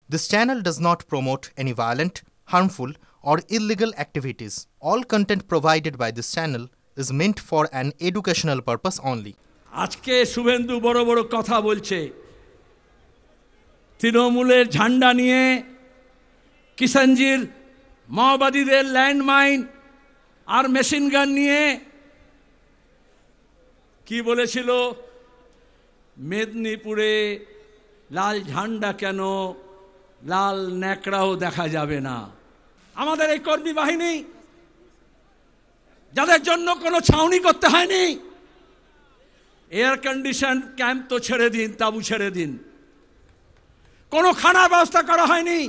This channel does not promote any violent, harmful, or illegal activities. All content provided by this channel is meant for an educational purpose only. আজকে শুভেন্দু বড় বড় কথা বলছে, তৃণমূলের ঝান্ডা নিয়ে কিষাণজির মাওবাদীদের ল্যান্ডমাইন আর machine gun নিয়ে কি বলেছিল, মেদিনীপুরে লাল ঝান্ডা কেন, লাল ন্যাকড়াও দেখা যাবে না। আমাদের এই কর্মী বাহিনী যাদের জন্য কোনো ছাউনি করতে হয়নি, এয়ার কন্ডিশন ক্যাম্প তো ছেড়ে দিন, তাঁবু ছেড়ে দিন, কোনো খানার ব্যবস্থা করা হয়নি।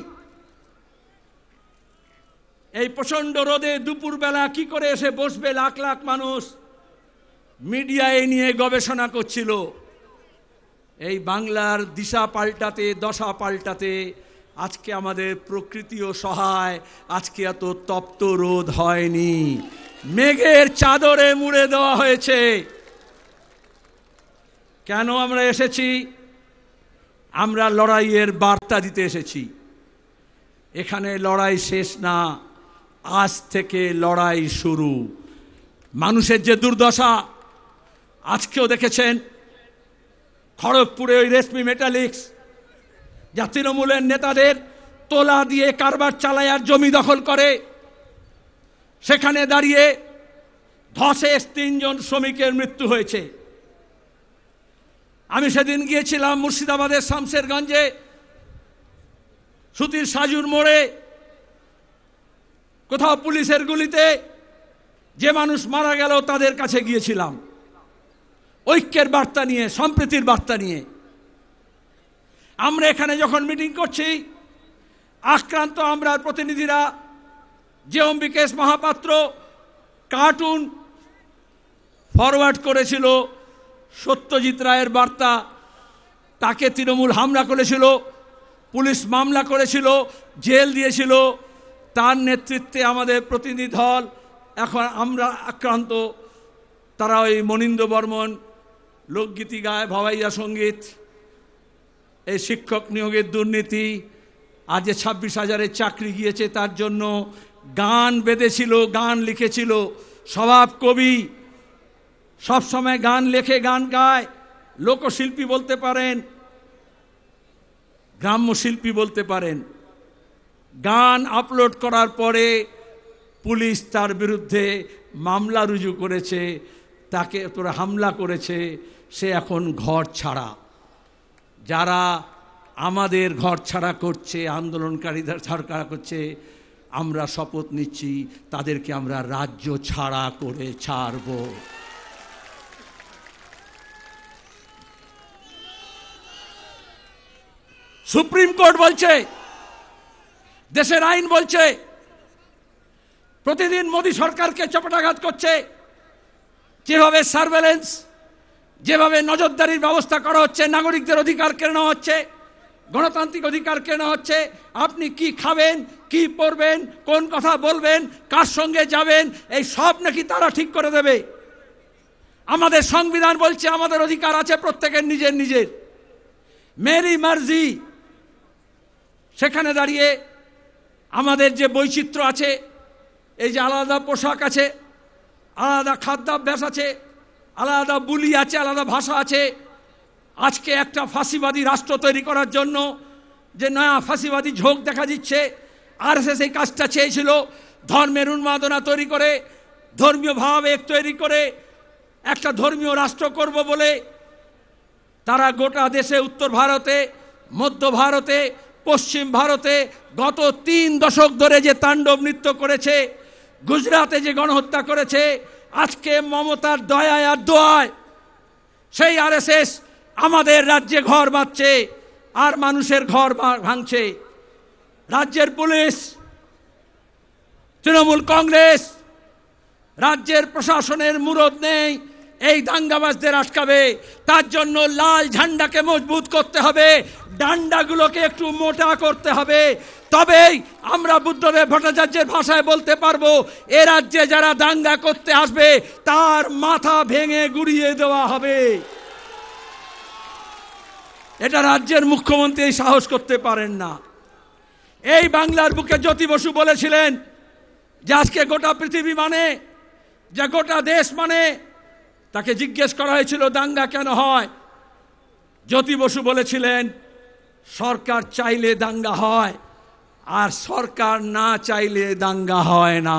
এই প্রচন্ড রোদে দুপুরবেলা কি করে এসে বসবে লাখ লাখ মানুষ, মিডিয়া এই নিয়ে গবেষণা করছিল। এই বাংলার দিশা পাল্টাতে, দশা পাল্টাতে আজকে আমাদের প্রকৃতিও সহায়, আজকে এত তপ্ত রোদ হয়নি, মেঘের চাদরে মুড়ে দেওয়া হয়েছে। কেন আমরা এসেছি? আমরা লড়াইয়ের বার্তা দিতে এসেছি। এখানে লড়াই শেষ না, আজ থেকে লড়াই শুরু। মানুষের যে দুর্দশা আজকেও দেখেছেন, খড়গপুরে ওই রেশমি মেটালিক্স যা তৃণমূলের নেতাদের তোলা দিয়ে কারবার চালায় আর জমি দখল করে, সেখানে দাঁড়িয়ে ধসে 3 জন শ্রমিকের মৃত্যু হয়েছে। আমি সেদিন গিয়েছিলাম মুর্শিদাবাদের শামশেরগঞ্জে, সুতির সাজুর মোড়ে কোথাও পুলিশের গুলিতে যে মানুষ মারা গেল তাদের কাছে গিয়েছিলাম ঐক্যের বার্তা নিয়ে, সম্প্রীতির বার্তা নিয়ে। আমরা এখানে যখন মিটিং করছি, আক্রান্ত আমরা প্রতিনিধিরা, যে অম্বিকেশ মহাপাত্র কার্টুন ফরওয়ার্ড করেছিল সত্যজিৎ রায়ের বার্তা, তাকে তৃণমূল হামলা করেছিল, পুলিশ মামলা করেছিল, জেল দিয়েছিল। তার নেতৃত্বে আমাদের প্রতিনিধি দল, এখন আমরা আক্রান্ত। তারা ওই মনীন্দ্র বর্মন লোকগীতি গায়, ভাওয়াইয়া সঙ্গীত, এই শিক্ষক নিয়োগের দুর্নীতি, আজ 26,000-এর চাকরি গিয়েছে তার জন্য গান বেঁধেছিল, গান লিখেছিল। স্বভাব কবি, সবসময় গান লেখে, গান গায়, লোকশিল্পী বলতে পারেন, গ্রাম্য শিল্পী বলতে পারেন। গান আপলোড করার পরে পুলিশ তার বিরুদ্ধে মামলা রুজু করেছে, তাকে তোরা হামলা করেছে, সে এখন ঘর ছাড়া। যারা আমাদের ঘর ছাড়া করছে, আন্দোলনকারীদের ছাড়া করছে, আমরা শপথ নিচ্ছি তাদেরকে আমরা রাজ্য ছাড়া করে ছাড়ব। সুপ্রিম কোর্ট বলছে, দেশের আইন বলছে, প্রতিদিন মোদী সরকারকে চপেটাঘাত করছে। যেভাবে সার্ভেলেন্স, যেভাবে নজরদারির ব্যবস্থা করা হচ্ছে, নাগরিকদের অধিকার কেড়ে হচ্ছে, গণতান্ত্রিক অধিকার কেড়ে হচ্ছে। আপনি কি খাবেন, কি পরবেন, কোন কথা বলবেন, কার সঙ্গে যাবেন, এই সব নাকি তারা ঠিক করে দেবে। আমাদের সংবিধান বলছে আমাদের অধিকার আছে প্রত্যেকের নিজের নিজের, মেরি মার্জি। সেখানে দাঁড়িয়ে আমাদের যে বৈচিত্র্য আছে, এই যে আলাদা পোশাক আছে, আলাদা খাদ্যাভ্যাস আছে, আলাদা বুলি আছে, আলাদা ভাষা আছে, আজকে একটা ফাঁসিবাদী রাষ্ট্র তৈরি করার জন্য যে নয়া ফাঁসিবাদী ঝোঁক দেখা দিচ্ছে, আরএসএস এই কাজটা চেয়েছিল, ধর্মের উন্মাদনা তৈরি করে, ধর্মীয় ভাবাবেগ তৈরি করে একটা ধর্মীয় রাষ্ট্র করব বলে তারা গোটা দেশে, উত্তর ভারতে, মধ্য ভারতে, পশ্চিম ভারতে গত 3 দশক ধরে যে তাণ্ডব নৃত্য করেছে, গুজরাটে যে গণহত্যা করেছে, আজকে মমতার দয়ায় আর দোয়ায় সেই আরএসএস আমাদের রাজ্যে ঘর বাঁধছে আর মানুষের ঘর ভাঙছে। রাজ্যের পুলিশ, তৃণমূল কংগ্রেস, রাজ্যের প্রশাসনের মুরদ নেই এই দাঙ্গাবাজদের আটকাবে। তার জন্য লাল ঝান্ডাকে মজবুত করতে হবে, ডান্ডাগুলোকে একটু মোটা করতে হবে, তবেই আমরা বুদ্ধদেব ভট্টাচার্যের ভাষায় বলতে পারবো, এ রাজ্যে যারা দাঙ্গা করতে আসবে তার মাথা ভেঙে গুড়িয়ে দেওয়া হবে। এটা রাজ্যের মুখ্যমন্ত্রী সাহস করতে পারেন না। এই বাংলার বুকে জ্যোতি বসু বলেছিলেন যে আজকে গোটা পৃথিবী মানে, যে গোটা দেশ মানে। তাকে জিজ্ঞেস করা হয়েছিল দাঙ্গা কেন হয়, জ্যোতি বসু বলেছিলেন সরকার চাইলে দাঙ্গা হয়, আর সরকার না চাইলে দাঙ্গা হয় না।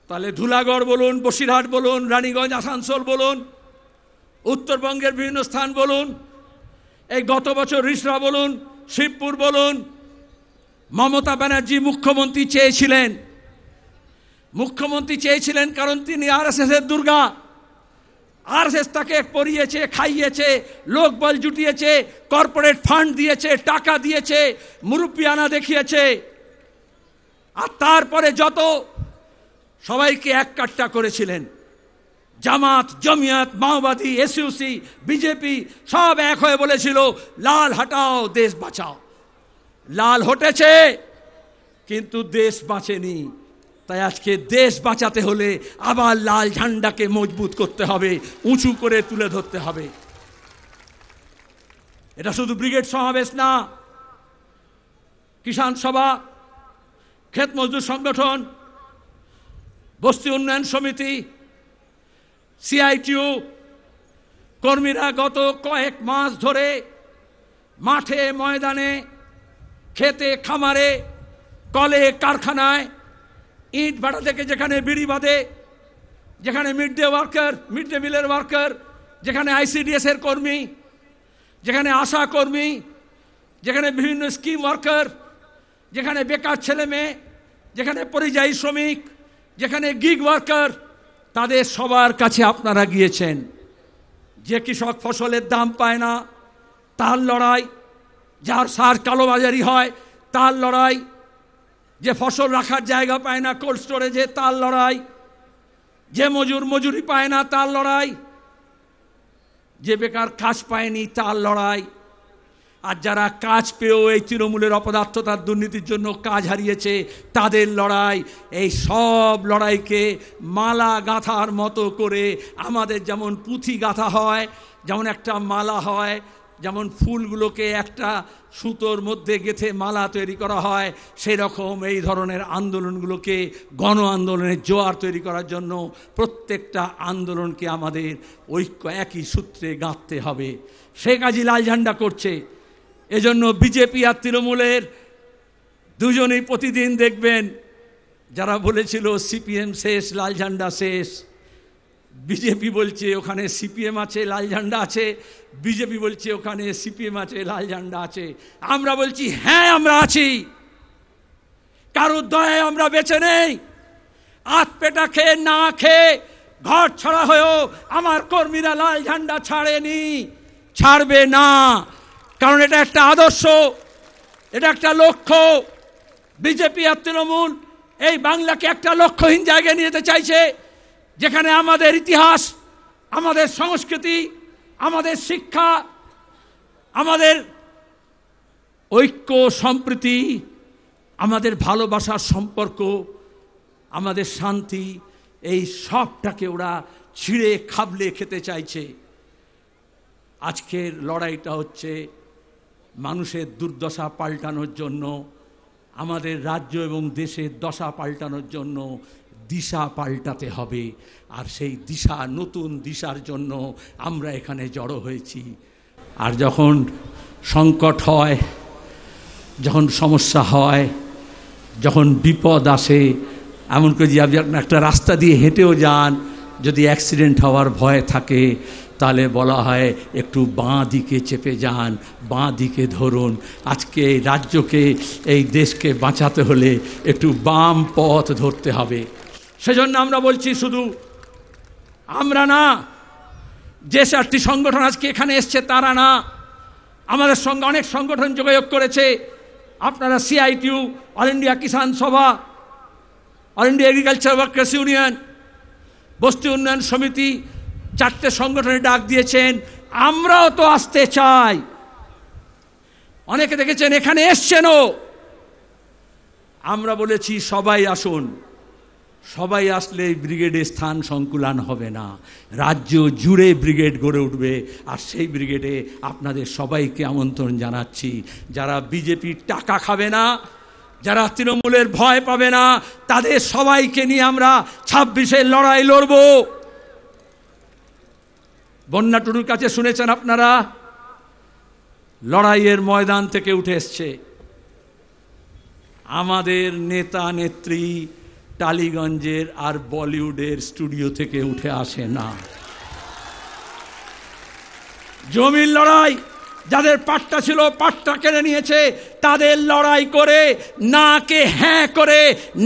তাহলে ধুলাগড় বলুন, বসিরহাট বলুন, রানীগঞ্জ, আসানসোল বলুন, উত্তরবঙ্গের বিভিন্ন স্থান বলুন, এই গত বছর রিসরা বলুন, শিবপুর বলুন, মমতা ব্যানার্জি মুখ্যমন্ত্রী চেয়েছিলেন কারণ তিনি আরএসএস এর দুর্গা। আরএসএস তাকে পরিয়েছে, খাইয়েছে, লোকবল জুটিয়েছে, কর্পোরেট ফান্ড দিয়েছে, টাকা দিয়েছে, মুরব্বিয়ানা দেখিয়েছে। আর তারপরে যত সবাইকে এক কাট্টা করেছিলেন, জামাত, জমিয়ত, মাওবাদী, এসইউসি, বিজেপি সব এক হয়ে বলেছিল লাল হটাও দেশ বাঁচাও। লাল হটেছে কিন্তু দেশ বাঁচেনি। তাই আজকে দেশ বাঁচাতে হলে আবার লাল ঝান্ডাকে মজবুত করতে হবে, উঁচু করে তুলে ধরতে হবে। এটা শুধু ব্রিগেড সমাবেশ না, কিষাণ সভা, ক্ষেত মজদুর সংগঠন, বস্তি উন্নয়ন সমিতি, সিআইটিউ কর্মীরা গত কয়েক মাস ধরে মাঠে, ময়দানে, খেতে, খামারে, কলে, কারখানায়, ইট ভাটা থেকে যেখানে বিড়ি বাঁধে, যেখানে মিড ডে মিলের ওয়ার্কার, যেখানে আইসিডিএস এর কর্মী, যেখানে আশা কর্মী, যেখানে বিভিন্ন স্কিম ওয়ার্কার, যেখানে বেকার ছেলে মেয়ে, যেখানে পরিযায়ী শ্রমিক, যেখানে গিগ ওয়ার্কার, তাদের সবার কাছে আপনারা গিয়েছেন। যে কৃষক ফসলের দাম পায় না তার লড়াই, যার সার কালোবাজারি হয় তার লড়াই, যে ফসল রাখার জায়গা পায় না কোল্ড স্টোরেজে তার লড়াই, যে মজুরি পায় না তার লড়াই, যে বেকার কাজ পায়নি তার লড়াই, আর যারা কাজ পেয়েও এই তৃণমূলের অপদার্থতার দুর্নীতির জন্য কাজ হারিয়েছে তাদের লড়াই। এই সব লড়াইকে মালা গাঁথার মতো করে আমাদের যেমন পুঁথি গাঁথা হয়, যেমন একটা মালা হয়, যেমন ফুলগুলোকে একটা সুতোর মধ্যে গেঁথে মালা তৈরি করা হয়, সেই রকম এই ধরনের আন্দোলনগুলোকে গণ আন্দোলনের জোয়ার তৈরি করার জন্য প্রত্যেকটা আন্দোলনকে আমাদের ঐক্য একই সূত্রে গাঁথতে হবে। সে কাজই লাল ঝান্ডা করছে। এজন্য বিজেপি আর তৃণমূলের দুজনেই প্রতিদিন দেখবেন, যারা বলেছিল সিপিএম শেষ, লাল ঝান্ডা শেষ, বিজেপি বলছে ওখানে সিপিএম আছে, লাল ঝান্ডা আছে, বিজেপি বলছে ওখানে সিপিএম আছে, লাল ঝান্ডা আছে। আমরা বলছি হ্যাঁ আমরা আছি, কারোর দয়ায় আমরা বেঁচে নেই। আতপেটা খেয়ে না খেয়ে ঘর ছাড়া হয়েও আমার কর্মীরা লাল ঝান্ডা ছাড়েনি, ছাড়বে না। কারণ এটা একটা আদর্শ, এটা একটা লক্ষ্য। বিজেপি আর তৃণমূল এই বাংলাকে একটা লক্ষ্যহীন জায়গায় নিয়ে যেতে চাইছে, যেখানে আমাদের ইতিহাস, আমাদের সংস্কৃতি, আমাদের শিক্ষা, আমাদের ঐক্য, সম্প্রীতি, আমাদের ভালোবাসার সম্পর্ক, আমাদের শান্তি, এই সবটাকে ওরা ছিঁড়ে খাবলে খেতে চাইছে। আজকের লড়াইটা হচ্ছে মানুষের দুর্দশা পাল্টানোর জন্য, আমাদের রাজ্য এবং দেশের দশা পাল্টানোর জন্য দিশা পাল্টাতে হবে। আর সেই দিশা, নতুন দিশার জন্য আমরা এখানে জড়ো হয়েছি। আর যখন সংকট হয়, যখন সমস্যা হয়, যখন বিপদ আসে, এমন করে যে আপনি একটা রাস্তা দিয়ে হেঁটেও যান, যদি অ্যাক্সিডেন্ট হওয়ার ভয় থাকে তাহলে বলা হয় একটু বাঁ দিকে চেপে যান, বাঁ দিকে ধরুন। আজকে এই রাজ্যকে, এই দেশকে বাঁচাতে হলে একটু বাম পথ ধরতে হবে। সেজন্য আমরা বলছি শুধু আমরা না, যে 4টি সংগঠন আজকে এখানে এসছে তারা না, আমাদের সঙ্গে অনেক সংগঠন যোগাযোগ করেছে। আপনারা সিআইটিউ, অল ইন্ডিয়া কিষাণ সভা, all India agriculture workers union, বস্তি উন্নয়ন সমিতি, 4টে সংগঠনে ডাক দিয়েছেন। আমরাও তো আসতে চাই। অনেকে দেখেছেন এখানে এসছেনও। আমরা বলেছি সবাই আসুন, সবাই আসলে ব্রিগেডে স্থান সংকুলান হবে না, রাজ্য জুড়ে ব্রিগেড গড়ে উঠবে। আর সেই ব্রিগেডে আপনাদের সবাইকে আমন্ত্রণ জানাচ্ছি। যারা বিজেপির টাকা খাবে না, যারা তৃণমূলের ভয় পাবে না, তাদের সবাইকে নিয়ে আমরা 26-এর লড়াই লড়ব। বন্যা টুডুর কাছে শুনেছেন আপনারা, লড়াইয়ের ময়দান থেকে উঠে এসছে। আমাদের নেতা নেত্রী টালিগঞ্জের আর বলিউডের স্টুডিও থেকে উঠে আসে না। জমির লড়াই, যাদের পাট্টা ছিল পাট্টা কেড়ে নিয়েছে, তাদের লড়াই করে নাকে হ্যাঁ করে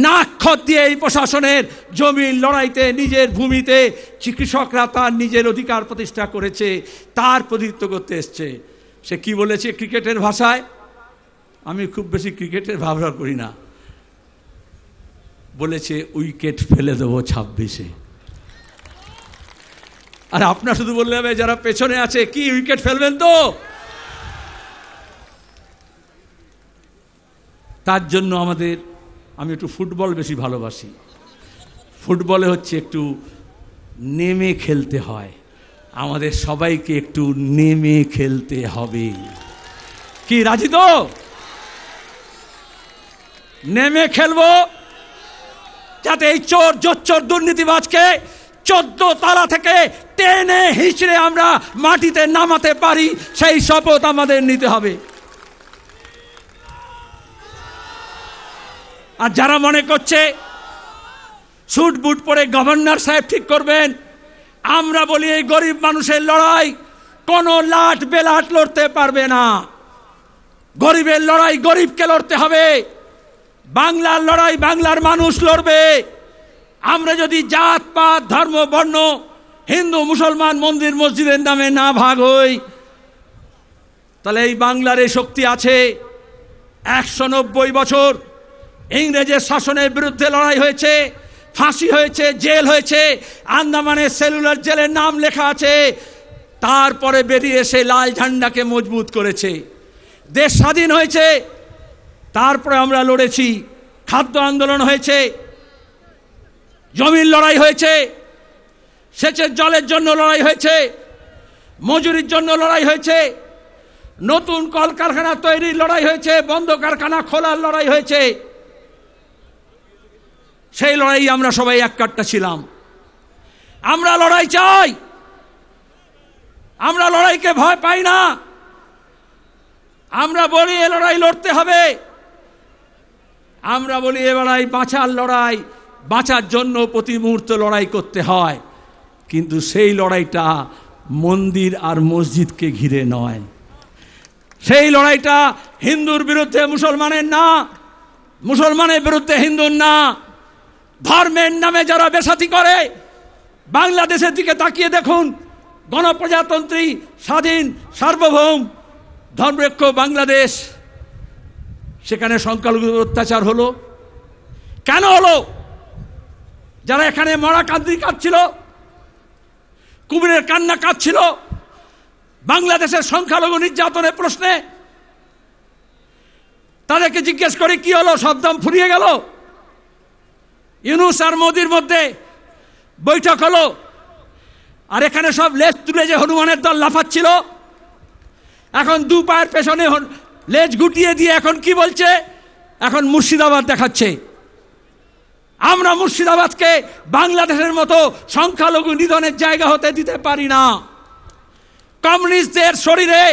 নাক খত দিয়ে এই প্রশাসনের জমির লড়াইতে নিজের ভূমিতে কৃষকরা তার নিজের অধিকার প্রতিষ্ঠা করেছে, তার প্রতিনিধিত্ব করতে এসছে। সে কি বলেছে ক্রিকেটের ভাষায়? আমি খুব বেশি ক্রিকেটের ব্যবহার করি না। বলেছে উইকেট ফেলে দেবো 26-এ। আর আপনার শুধু বললে হবে, যারা পেছনে আছে, কি উইকেট ফেলবেন তো? তার জন্য আমি একটু ফুটবল বেশি ভালোবাসি। ফুটবলে হচ্ছে একটু নেমে খেলতে হয়, আমাদের সবাইকে একটু নেমে খেলতে হবে। কি রাজি তো? নেমে খেলবো, যাতে এই চোর জোচ্চোর দুর্নীতিবাজকে 14 তালা থেকে টেনে হিঁচড়ে আমরা মাটিতে নামাতে পারি, সেই শপথ আমাদের নিতে হবে। আর যারা মনে করছে স্যুট বুট পরে গভর্নর সাহেব ঠিক করবেন, আমরা বলি এই গরিব মানুষের লড়াই কোনো লাট বেলাট লড়তে পারবে না। গরিবের লড়াই গরিবকে লড়তে হবে, বাংলার লড়াই বাংলার মানুষ লড়বে। আমরা যদি জাত পাত ধর্ম বর্ণ হিন্দু মুসলমান মন্দির মসজিদের নামে না ভাগ হই, তাহলে এই বাংলার এই শক্তি আছে। 190 বছর ইংরেজের শাসনের বিরুদ্ধে লড়াই হয়েছে, ফাঁসি হয়েছে, জেল হয়েছে, আন্দামানের সেলুলার জেলের নাম লেখা আছে। তারপরে বেরিয়ে এসে লাল ঝান্ডাকে মজবুত করেছে, দেশ স্বাধীন হয়েছে। তারপরে আমরা লড়েছি, খাদ্য আন্দোলন হয়েছে, জমির লড়াই হয়েছে, সেচের জলের জন্য লড়াই হয়েছে, মজুরির জন্য লড়াই হয়েছে, নতুন কলকারখানা তৈরির লড়াই হয়েছে, বন্ধ কারখানা খোলার লড়াই হয়েছে। সেই লড়াই আমরা সবাই এক কাট্টা ছিলাম। আমরা লড়াই চাই, আমরা লড়াইকে ভয় পাই না। আমরা বলি এ লড়াই লড়তে হবে, আমরা বলি এ লড়াই বাঁচার লড়াই, বাঁচার জন্য প্রতি মুহূর্তে লড়াই করতে হয়। কিন্তু সেই লড়াইটা মন্দির আর মসজিদকে ঘিরে নয়, সেই লড়াইটা হিন্দুর বিরুদ্ধে মুসলমানের না, মুসলমানের বিরুদ্ধে হিন্দুর না। ধর্মের নামে যারা বেসাতি করে, বাংলাদেশের দিকে তাকিয়ে দেখুন, গণপ্রজাতন্ত্রী স্বাধীন সার্বভৌম ধর্মনিরপেক্ষ বাংলাদেশ, সেখানে সংখ্যালঘুদের অত্যাচার হলো কেন হলো? যারা এখানে মরা কান্দি কাঁদছিল, কুমিরের কান্না কাঁদছিল বাংলাদেশের সংখ্যালঘু নির্যাতনের প্রশ্নে, তাদেরকে জিজ্ঞেস করে কি হলো? সব দাম ফুরিয়ে গেল। ইউনূস আর মোদির মধ্যে বৈঠক হলো, আর এখানে সব লেজ তুলে যে হনুমানের দল লাফাচ্ছিল, এখন দু পায়ের পেছনে লেজ গুটিয়ে দিয়ে এখন কি বলছে? এখন মুর্শিদাবাদ দেখাচ্ছে। আমরা মুর্শিদাবাদকে বাংলাদেশের মতো সংখ্যালঘু নিধনের জায়গা হতে দিতে পারি না। কমিউনিস্টদের শরীরে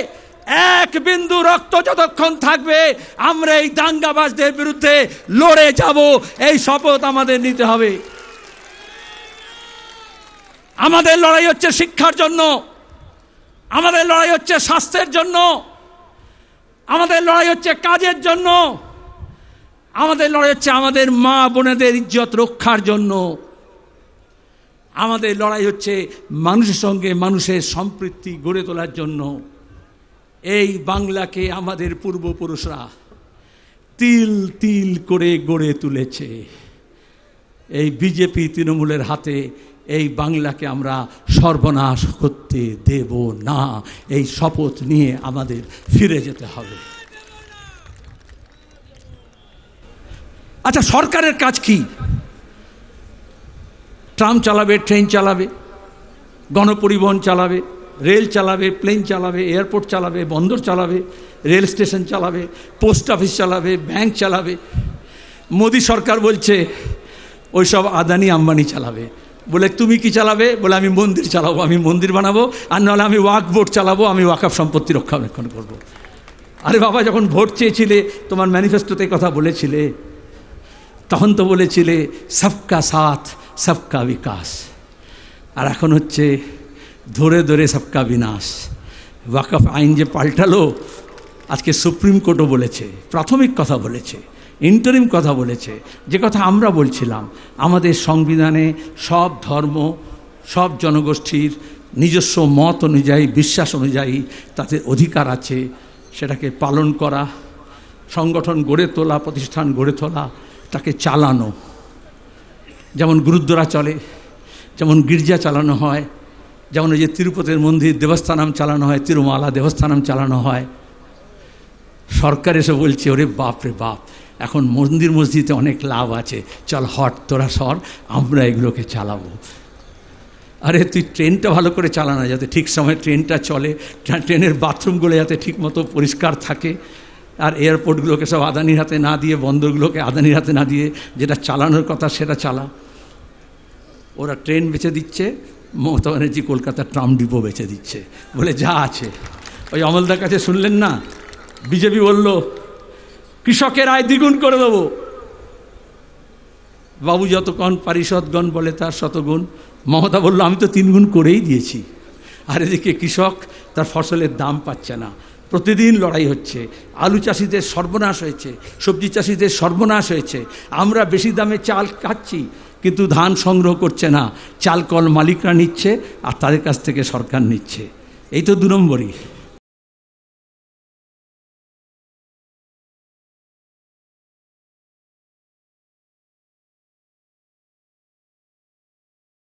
এক বিন্দু রক্ত যতক্ষণ থাকবে, আমরা এই দাঙ্গাবাজদের বিরুদ্ধে লড়ে যাব, এই শপথ আমাদের নিতে হবে। আমাদের লড়াই হচ্ছে শিক্ষার জন্য, আমাদের লড়াই হচ্ছে স্বাস্থ্যের জন্য, আমাদের লড়াই হচ্ছে কাজের জন্য, আমাদের লড়াই হচ্ছে আমাদের মা বোনেদের ইজ্জত রক্ষার জন্য, আমাদের লড়াই হচ্ছে মানুষের সঙ্গে মানুষের সম্প্রীতি গড়ে তোলার জন্য। এই বাংলাকে আমাদের পূর্বপুরুষরা তিল তিল করে গড়ে তুলেছে। এই বিজেপি তৃণমূলের হাতে এই বাংলাকে আমরা সর্বনাশ করতে দেব না। এই শপথ নিয়ে আমাদের ফিরে যেতে হবে। আচ্ছা, সরকারের কাজ কি? ট্রাম চালাবে, ট্রেন চালাবে, গণপরিবহন চালাবে, রেল চালাবে, প্লেন চালাবে, এয়ারপোর্ট চালাবে, বন্দর চালাবে, রেল স্টেশন চালাবে, পোস্ট অফিস চালাবে, ব্যাংক চালাবে। মোদি সরকার বলছে ওইসব আদানি আম্বানি চালাবে। বলে তুমি কি চালাবে? বলে আমি মন্দির চালাবো, আমি মন্দির বানাবো, আর নাহলে আমি ওয়াকফ বোর্ড চালাবো, আমি ওয়াকফ সম্পত্তি রক্ষণাবেক্ষণ করবো। আরে বাবা, যখন ভোট চেয়েছিলে তোমার ম্যানিফেস্টোতে কথা বলেছিলে, তখন তো বলেছিলে সবকা সাথ সবকা বিকাশ, আর এখন হচ্ছে ধরে ধরে সবকা বিনাশ। ওয়াকফ আইন যে পাল্টালো, আজকে সুপ্রিম কোর্টও বলেছে, প্রাথমিক কথা বলেছে, ইন্টারিম কথা বলেছে, যে কথা আমরা বলছিলাম, আমাদের সংবিধানে সব ধর্ম, সব জনগোষ্ঠীর নিজস্ব মত অনুযায়ী, বিশ্বাস অনুযায়ী তাদের অধিকার আছে, সেটাকে পালন করা, সংগঠন গড়ে তোলা, প্রতিষ্ঠান গড়ে তোলা, তাকে চালানো। যেমন গুরুদ্বারা চলে, যেমন গির্জা চালানো হয়, যেমন ওই যে তিরুপতির মন্দির দেবস্থানাম চালানো হয়, তিরুমালা দেবস্থানাম চালানো হয়। সরকার এসে বলছে ওরে বাপ রে বাপ, এখন মন্দির মসজিদে অনেক লাভ আছে, চল হট তোরা সর, আমরা এগুলোকে চালাবো। আরে তুই ট্রেনটা ভালো করে চালানো, যাতে ঠিক সময় ট্রেনটা চলে, ট্রেনের বাথরুমগুলো যাতে ঠিক মতো পরিষ্কার থাকে, আর এয়ারপোর্টগুলোকে সব আদানির হাতে না দিয়ে, বন্দরগুলোকে আদানির হাতে না দিয়ে, যেটা চালানোর কথা সেটা চালা। ওরা ট্রেন বেচে দিচ্ছে, মমতা ব্যানার্জি কলকাতার ট্রাম ডিপো বেচে দিচ্ছে, বলে যা আছে। ওই অমলদার কাছে শুনলেন না, বিজেপি বলল কৃষকের আয় দ্বিগুণ করে দেবো। বাবু যতক্ষণ পারিষদগণ বলে তার শতগুণ, মমতা বলল আমি তো 3 গুণ করেই দিয়েছি। আর এদিকে কৃষক তার ফসলের দাম পাচ্ছে না, প্রতিদিন লড়াই হচ্ছে, আলু চাষিদের সর্বনাশ হয়েছে, সবজি চাষিদের সর্বনাশ হয়েছে। আমরা বেশি দামে চাল খাচ্ছি, কিন্তু ধান সংগ্রহ করছে না, চাল কল মালিকরা নিচ্ছে, আর তাদের কাছ থেকে সরকার নিচ্ছে। এই তো 2 নম্বরই।